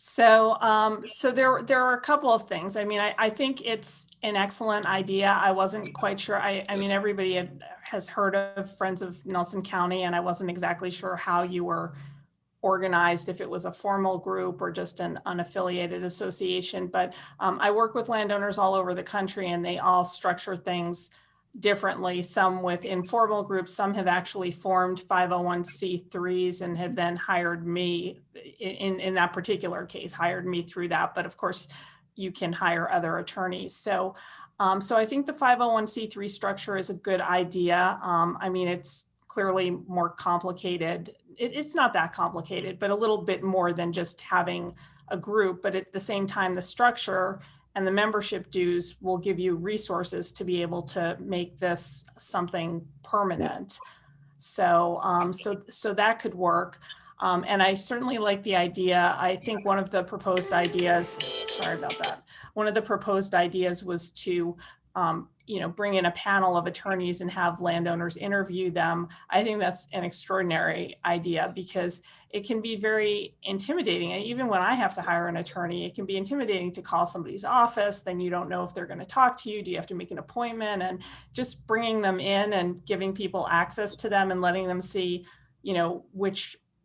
So there are a couple of things. I mean, I think it's an excellent idea. I wasn't quite sure. I mean, everybody has heard of Friends of Nelson County, and I wasn't exactly sure how you were organized, if it was a formal group or just an unaffiliated association. But I work with landowners all over the country, and they all structure things differently, some with informal groups, some have actually formed 501c3s and have then hired me in that particular case, hired me through that. But of course, you can hire other attorneys. So I think the 501c3 structure is a good idea. I mean, it's clearly more complicated. It's not that complicated, but a little bit more than just having a group. But at the same time, the structure and the membership dues will give you resources to be able to make this something permanent. So that could work. And I certainly like the idea. I think one of the proposed ideas, sorry about that. One of the proposed ideas was to, bring in a panel of attorneys and have landowners interview them. I think that's an extraordinary idea because it can be very intimidating. And even when I have to hire an attorney, it can be intimidating to call somebody's office. Then you don't know if they're going to talk to you. Do you have to make an appointment? And just bringing them in and giving people access to them and letting them see,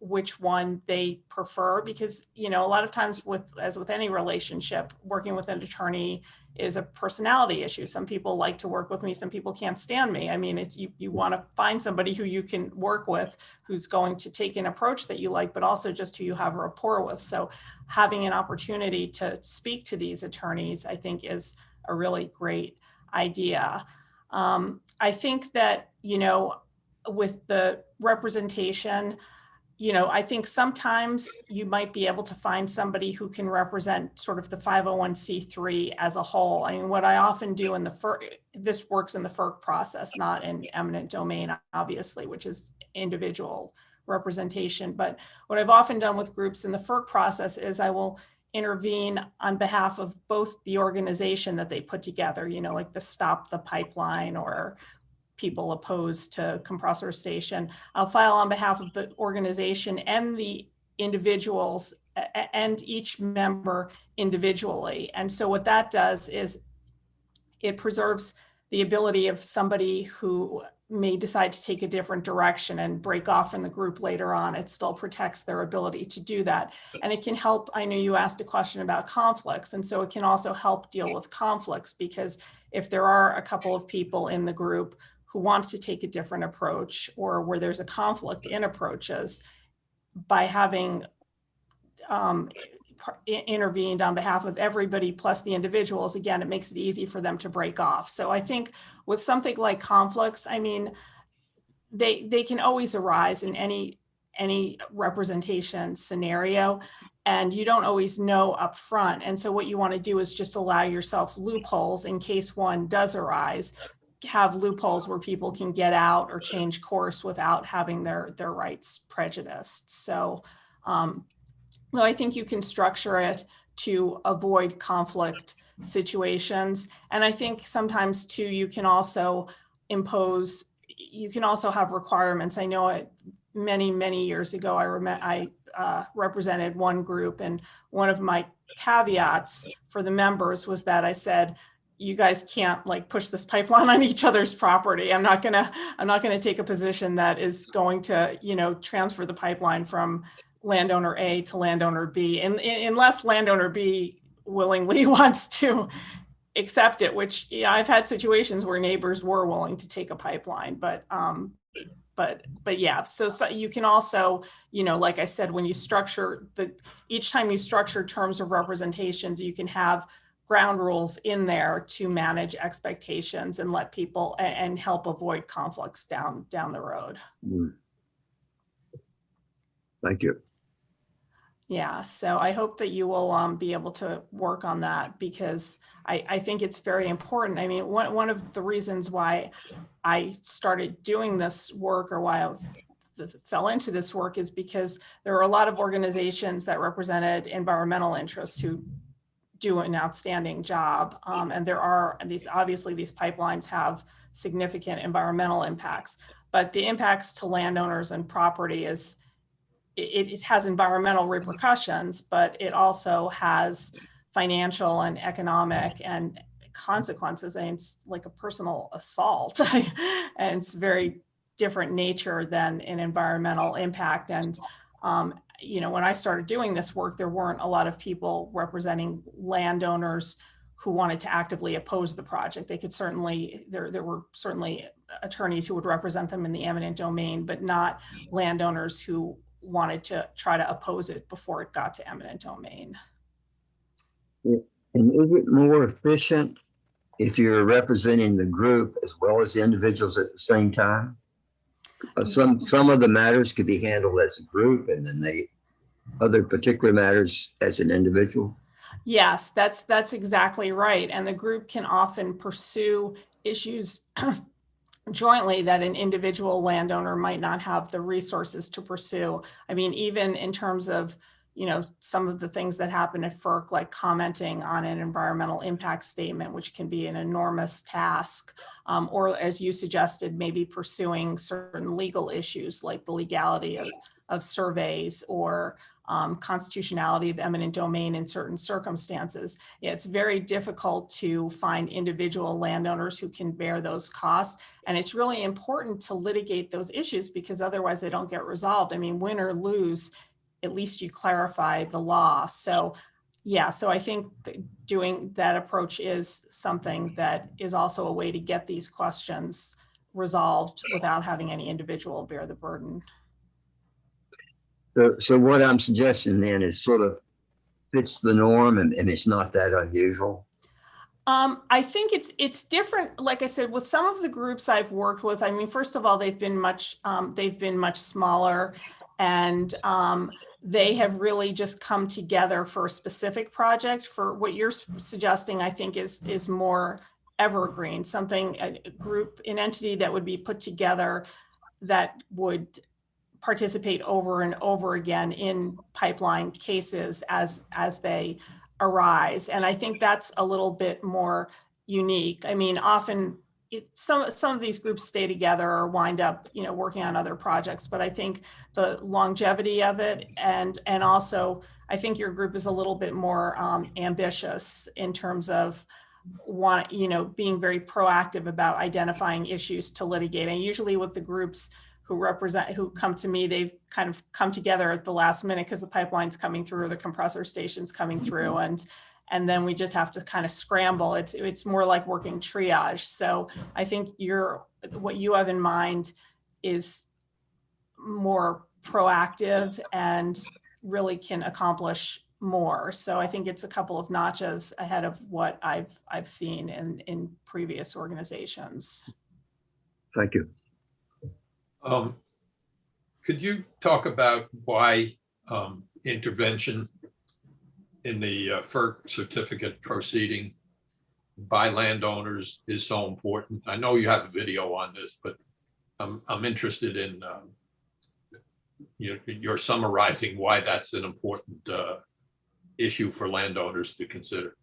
which one they prefer, because a lot of times as with any relationship, working with an attorney is a personality issue. Some people like to work with me, some people can't stand me. I mean, it's you want to find somebody who you can work with, who's going to take an approach that you like, but also just who you have a rapport with. So having an opportunity to speak to these attorneys, I think, is a really great idea. I think that with the representation, I think sometimes you might be able to find somebody who can represent sort of the 501c3 as a whole. I mean, what I often do in the FERC, this works in the FERC process, not in eminent domain, obviously, which is individual representation. But what I've often done with groups in the FERC process is I will intervene on behalf of both the organization that they put together, like the Stop the Pipeline or people opposed to compressor station. I'll file on behalf of the organization and the individuals and each member individually. And so what that does is it preserves the ability of somebody who may decide to take a different direction and break off from the group later on. It still protects their ability to do that. And it can help, I know you asked a question about conflicts, and so it can also help deal with conflicts, because if there are a couple of people in the group who wants to take a different approach, or where there's a conflict in approaches, by having intervened on behalf of everybody plus the individuals, again, it makes it easy for them to break off. So I think with something like conflicts, I mean, they can always arise in any representation scenario, and you don't always know up front. And so what you want to do is just allow yourself loopholes in case one does arise. Have loopholes where people can get out or change course without having their rights prejudiced. So well, I think you can structure it to avoid conflict situations. And I think sometimes too, you can also have requirements. I know many years ago, I represented one group, and one of my caveats for the members was that I said, you guys can't push this pipeline on each other's property. I'm not gonna take a position that is going to, transfer the pipeline from landowner A to landowner B, and unless landowner B willingly wants to accept it, which I've had situations where neighbors were willing to take a pipeline, but yeah. So you can also, like I said, when you structure each time you structure terms of representations, you can have ground rules in there to manage expectations and let people and help avoid conflicts down the road. Thank you. Yeah, so I hope that you will be able to work on that, because I think it's very important. I mean, one of the reasons why I started doing this work, or why I fell into this work, is because there are a lot of organizations that represented environmental interests who do an outstanding job. And there are these pipelines have significant environmental impacts, but the impacts to landowners and property is it has environmental repercussions, but it also has financial and economic and consequences. And it's like a personal assault and it's very different nature than an environmental impact. And, you know, when I started doing this work, there weren't a lot of people representing landowners who wanted to actively oppose the project. They could certainly, there were certainly attorneys who would represent them in the eminent domain, but not landowners who wanted to try to oppose it before it got to eminent domain. And is it more efficient if you're representing the group as well as the individuals at the same time? Some of the matters could be handled as a group, and then other particular matters as an individual. Yes, that's exactly right. And the group can often pursue issues jointly that an individual landowner might not have the resources to pursue. I mean, even in terms of, you know, some of the things that happen at FERC, like commenting on an environmental impact statement, which can be an enormous task, or as you suggested, maybe pursuing certain legal issues like the legality of surveys or constitutionality of eminent domain in certain circumstances. It's very difficult to find individual landowners who can bear those costs. And it's really important to litigate those issues because otherwise they don't get resolved. I mean, win or lose, at least you clarify the law. So yeah, so I think doing that approach is something that is also a way to get these questions resolved without having any individual bear the burden. So what I'm suggesting then is sort of fits the norm, and it's not that unusual. I think it's different. Like I said, with some of the groups I've worked with, I mean, first of all, they've been much smaller, and they have really just come together for a specific project. For what you're suggesting, I think is more evergreen, a group, an entity that would be put together that would participate over and over again in pipeline cases as they arise. And I think that's a little bit more unique. I mean, often some of these groups stay together or wind up, you know, working on other projects, but I think the longevity of it and also I think your group is a little bit more ambitious in terms of being very proactive about identifying issues to litigate. And usually with the groups who come to me, they've kind of come together at the last minute because the pipeline's coming through or the compressor station's coming through, and then we just have to kind of scramble. It's more like working triage. So I think what you have in mind is more proactive and really can accomplish more. So I think it's a couple of notches ahead of what I've seen in previous organizations. Thank you. Could you talk about why intervention in the FERC certificate proceeding by landowners is so important? I know you have a video on this, but I'm interested in you're summarizing why that's an important issue for landowners to consider.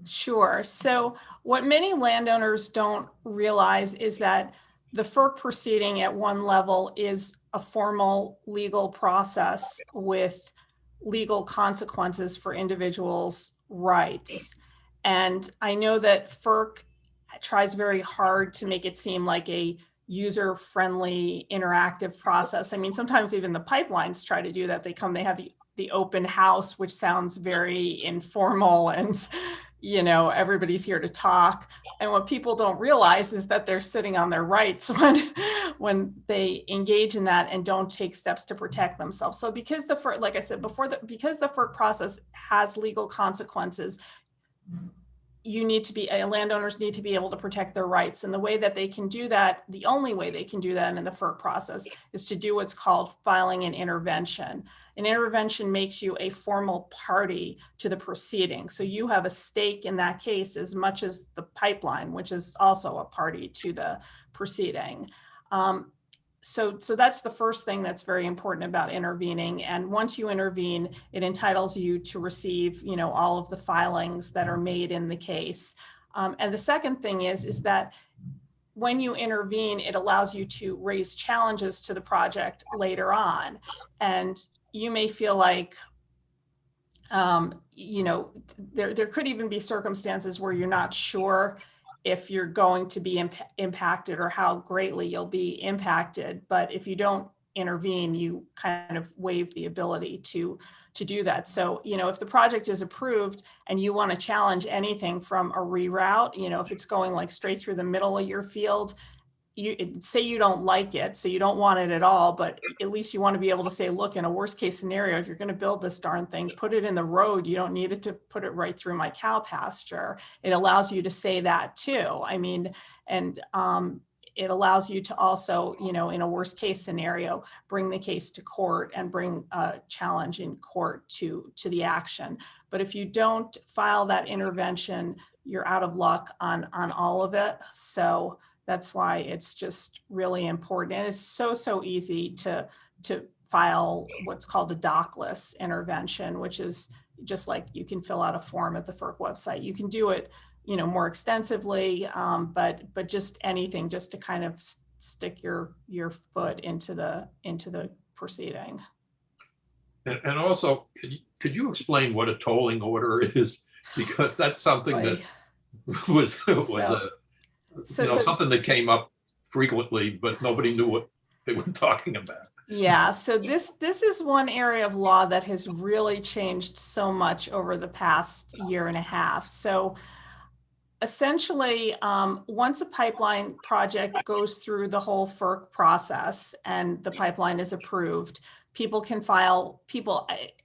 Sure. So what many landowners don't realize is that the FERC proceeding at one level is a formal legal process with legal consequences for individuals' rights. And I know that FERC tries very hard to make it seem like a user-friendly, interactive process. I mean, sometimes even the pipelines try to do that. They have the open house, which sounds very informal and everybody's here to talk. And what people don't realize is that they're sitting on their rights when they engage in that and don't take steps to protect themselves. So because the FERC, like I said before, because the FERC process has legal consequences, landowners need to be able to protect their rights. And the way that they can do that, the only way they can do that in the FERC process is to do what's called filing an intervention. An intervention makes you a formal party to the proceeding. So you have a stake in that case as much as the pipeline, which is also a party to the proceeding. So that's the first thing that's very important about intervening. And once you intervene, it entitles you to receive, all of the filings that are made in the case. And the second thing is that when you intervene, it allows you to raise challenges to the project later on. And you may feel like, you know, there could even be circumstances where you're not sure if you're going to be impacted or how greatly you'll be impacted. But if you don't intervene, you kind of waive the ability to do that. So, you know, if the project is approved and you want to challenge anything from a reroute, you know, if it's going like straight through the middle of your field, you say you don't like it, so you don't want it at all, but at least you want to be able to say, look, in a worst case scenario, if you're going to build this darn thing, put it in the road. You don't need it to put it right through my cow pasture. It allows you to say that too. I mean, and it allows you to also, you know, in a worst case scenario, bring the case to court and bring a challenge in court to the action. But if you don't file that intervention, you're out of luck on all of it. So that's why it's just really important. And it's so easy to file what's called a dockless intervention, which is just like you can fill out a form at the FERC website. You can do it, you know, more extensively, but just anything just to kind of stick your foot into the proceeding. And also, could you explain what a tolling order is? Because that's something that was So, you know, something that came up frequently, but nobody knew what they were talking about. Yeah, so this is one area of law that has really changed so much over the past year and a half. So essentially, once a pipeline project goes through the whole FERC process and the pipeline is approved, people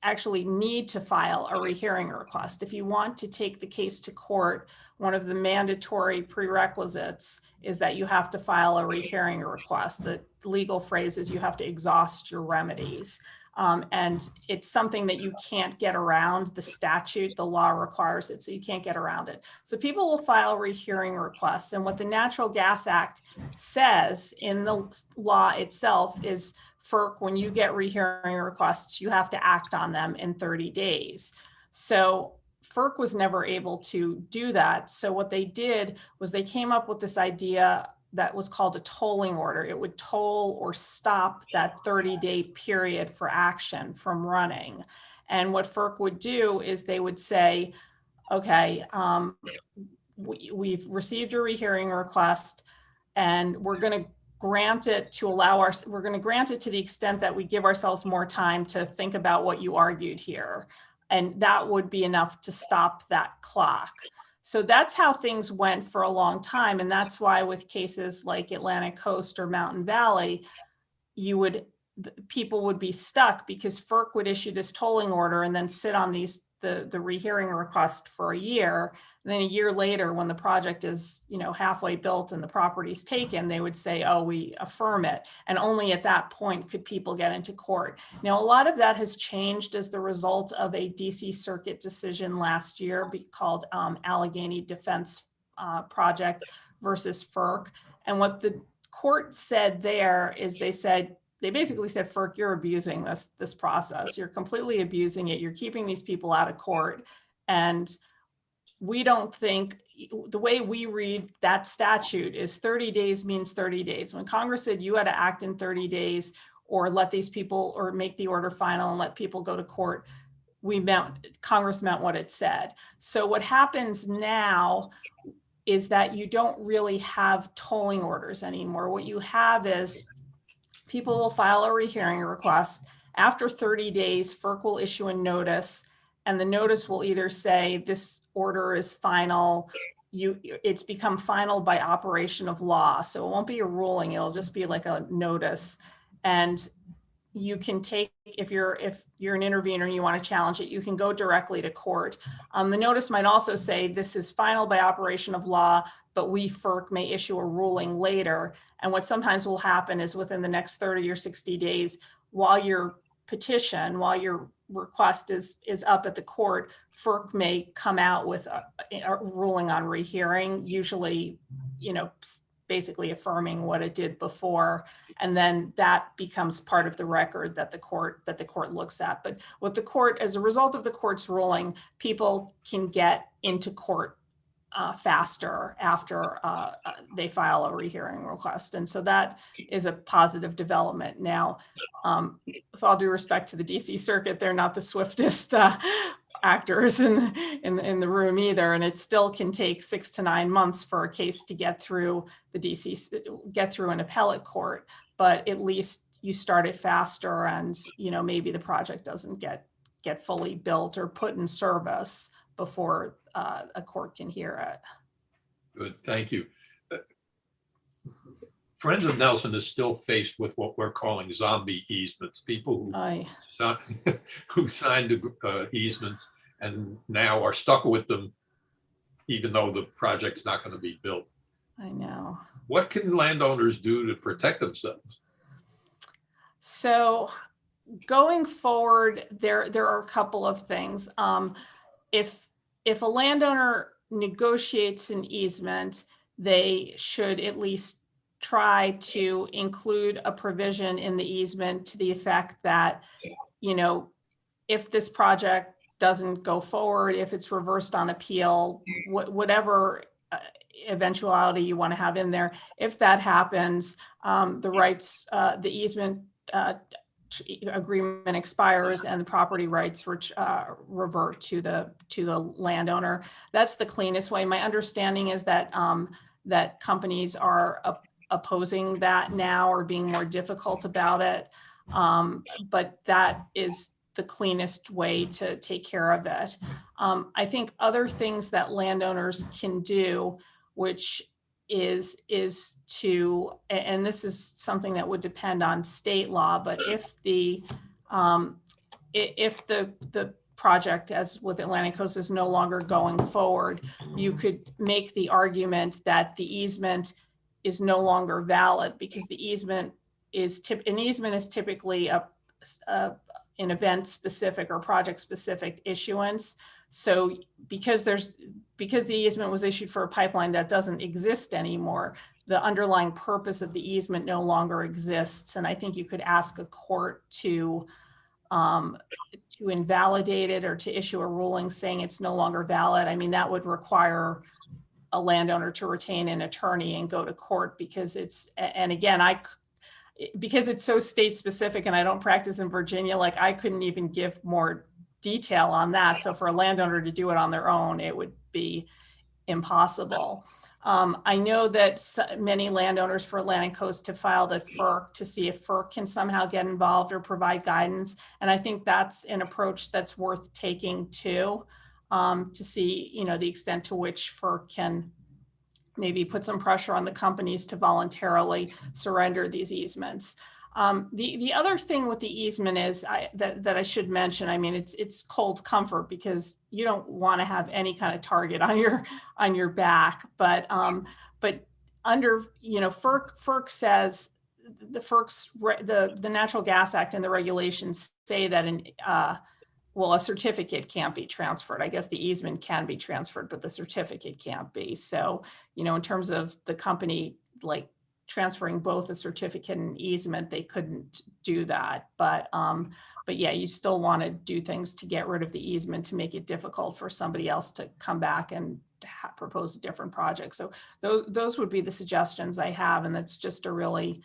actually need to file a rehearing request. If you want to take the case to court, one of the mandatory prerequisites is that you have to file a rehearing request. The legal phrase is you have to exhaust your remedies. And it's something that you can't get around. The statute, the law requires it, so you can't get around it. So people will file rehearing requests. And what the Natural Gas Act says in the law itself is FERC, when you get rehearing requests, you have to act on them in 30 days. So FERC was never able to do that. So what they did was they came up with this idea that was called a tolling order. It would toll or stop that 30-day period for action from running. And what FERC would do is they would say, okay, we've received your rehearing request and we're going to grant it to we're going to grant it to the extent that we give ourselves more time to think about what you argued here. And that would be enough to stop that clock. So that's how things went for a long time. And that's why with cases like Atlantic Coast or Mountain Valley, people would be stuck because FERC would issue this tolling order and then sit on the rehearing request for a year. And then a year later, when the project is, you know, halfway built and the property's taken, they would say, oh, we affirm it. And only at that point could people get into court. Now, a lot of that has changed as the result of a DC Circuit decision last year called Allegheny Defense Project versus FERC. And what the court said there is they basically said, FERC, you're abusing this process. You're completely abusing it. You're keeping these people out of court. And we don't think, the way we read that statute is 30 days means 30 days. When Congress said you had to act in 30 days or let these people or make the order final and let people go to court, Congress meant what it said. So what happens now is that you don't really have tolling orders anymore. What you have is people will file a rehearing request. After 30 days, FERC will issue a notice, and the notice will either say this order is final, it's become final by operation of law. So it won't be a ruling, it'll just be like a notice. And you can take, if you're an intervener and you want to challenge it, you can go directly to court. The notice might also say this is final by operation of law, but we, FERC, may issue a ruling later. And what sometimes will happen is within the next 30 or 60 days, while your request is up at the court, FERC may come out with a ruling on rehearing, usually, you know, basically affirming what it did before, and then that becomes part of the record that the court looks at. But what the court, as a result of the court's ruling, people can get into court faster after they file a rehearing request. And so that is a positive development. Now, with all due respect to the DC Circuit, they're not the swiftest actors in the room either. And it still can take 6 to 9 months for a case to get through get through an appellate court, but at least you start it faster, and maybe the project doesn't get fully built or put in service before a court can hear it. Good, thank you. Friends of Nelson is still faced with what we're calling zombie easements, people who signed easements and now are stuck with them, even though the project's not going to be built. I know. What can landowners do to protect themselves? So going forward, there are a couple of things. If a landowner negotiates an easement, they should at least try to include a provision in the easement to the effect that, if this project doesn't go forward, if it's reversed on appeal, whatever eventuality you want to have in there, if that happens, the easement agreement expires and the property rights revert to the landowner. That's the cleanest way. My understanding is that that companies are opposing that now, or being more difficult about it. But that is the cleanest way to take care of it. I think other things that landowners can do, which is to, and this is something that would depend on state law, but if the project, as with Atlantic Coast, is no longer going forward, you could make the argument that the easement is no longer valid, because the easement is typically an event specific or project specific issuance. So because the easement was issued for a pipeline that doesn't exist anymore, the underlying purpose of the easement no longer exists. And I think you could ask a court to invalidate it, or to issue a ruling saying it's no longer valid. I mean, that would require a landowner to retain an attorney and go to court, because because it's so state specific, and I don't practice in Virginia, like I couldn't even give more detail on that. So for a landowner to do it on their own, it would be impossible. I know that many landowners for Atlantic Coast have filed at FERC to see if FERC can somehow get involved or provide guidance. And I think that's an approach that's worth taking too, to see, the extent to which FERC can maybe put some pressure on the companies to voluntarily surrender these easements. The other thing with the easement is that I should mention, I mean, it's cold comfort, because you don't want to have any kind of target on your back, but under, FERC says, the Natural Gas Act and the regulations say that a certificate can't be transferred. I guess the easement can be transferred, but the certificate can't be. So, in terms of the company, like transferring both a certificate and easement, they couldn't do that. But yeah, you still want to do things to get rid of the easement, to make it difficult for somebody else to come back and propose a different project. So those would be the suggestions I have. And that's just a really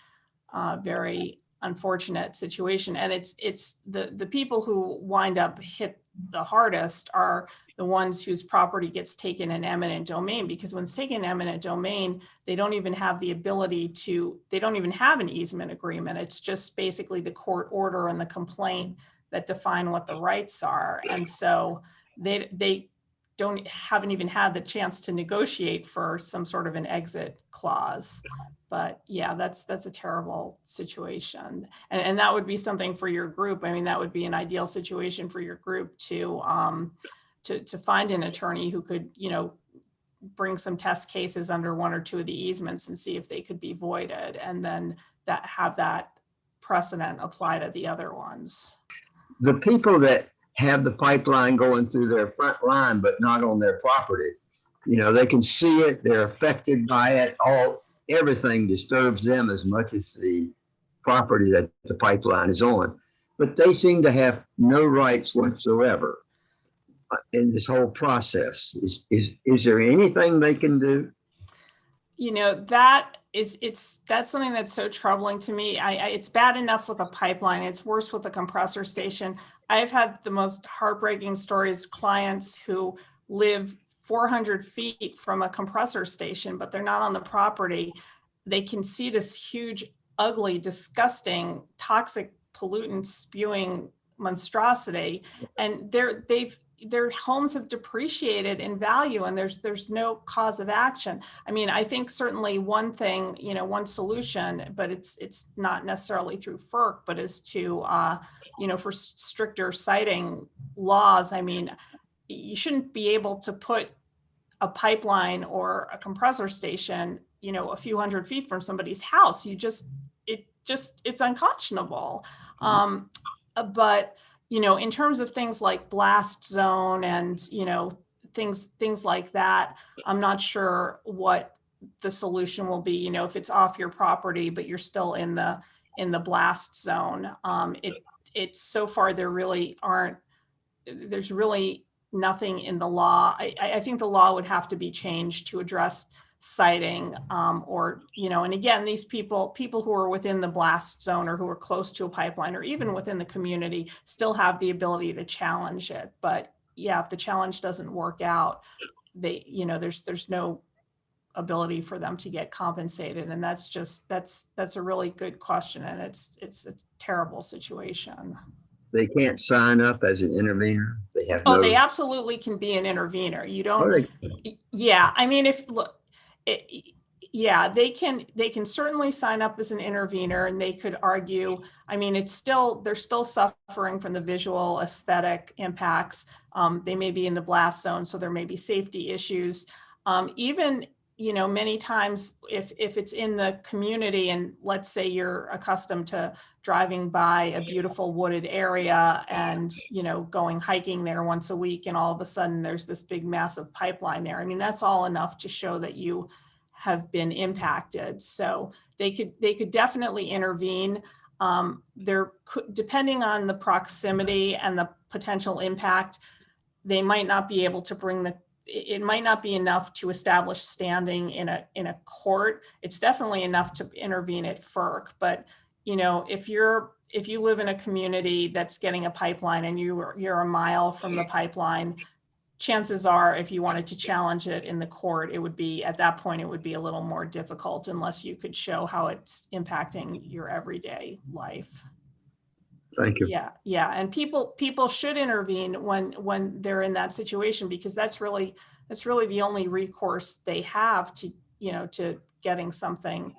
very unfortunate situation. And it's the people who wind up hit the hardest are the ones whose property gets taken in eminent domain, because when it's taken in eminent domain, they don't even have the ability they don't even have an easement agreement. It's just basically the court order and the complaint that define what the rights are. And so they haven't even had the chance to negotiate for some sort of an exit clause. But yeah, that's a terrible situation. And that would be something for your group. I mean, that would be an ideal situation for your group to find an attorney who could, bring some test cases under one or two of the easements and see if they could be voided, and then have that precedent apply to the other ones. The people that have the pipeline going through their front line, but not on their property, they can see it, they're affected by it, everything disturbs them as much as the property that the pipeline is on, but they seem to have no rights whatsoever. in this whole process? Is there anything they can do? You know, that's something that's so troubling to me. It's bad enough with a pipeline. It's worse with a compressor station. I've had the most heartbreaking stories, clients who live 400 feet from a compressor station, but they're not on the property. They can see this huge, ugly, disgusting, toxic pollutant spewing monstrosity, and their homes have depreciated in value, and there's no cause of action. I mean, I think certainly one thing, you know, one solution, but it's not necessarily through FERC, but is to, you know, for stricter siting laws. I mean, you shouldn't be able to put a pipeline or a compressor station, you know, a few hundred feet from somebody's house. It's unconscionable. But you know, in terms of things like blast zone and, you know, things like that, I'm not sure what the solution will be. You know, if it's off your property, but you're still in the blast zone. It's so far there's really nothing in the law. I think the law would have to be changed to address siting, or, you know, and again, these people who are within the blast zone or who are close to a pipeline or even within the community still have the ability to challenge it. But yeah, if the challenge doesn't work out, you know, there's no ability for them to get compensated. And that's a really good question. And it's a terrible situation. They can't sign up as an intervener. They have Oh, no. they absolutely can be an intervener. You don't. Oh, Yeah, I mean, yeah, they can certainly sign up as an intervener, and they could argue. I mean, they're still suffering from the visual aesthetic impacts. They may be in the blast zone, so there may be safety issues. Even, you know, many times if it's in the community, and let's say you're accustomed to driving by a beautiful wooded area and, you know, going hiking there once a week, and all of a sudden there's this big massive pipeline there. I mean, that's all enough to show that you have been impacted. So they could definitely intervene. Depending on the proximity and the potential impact, they might not be able to it might not be enough to establish standing in a court. It's definitely enough to intervene at FERC. But, you know, if you live in a community that's getting a pipeline and you're a mile from the pipeline, chances are if you wanted to challenge it in the court, at that point, it would be a little more difficult unless you could show how it's impacting your everyday life. thank you. Yeah. And people should intervene when they're in that situation, because that's really the only recourse they have to, you know, to getting something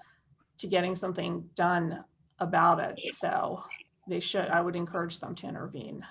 done about it. So I would encourage them to intervene.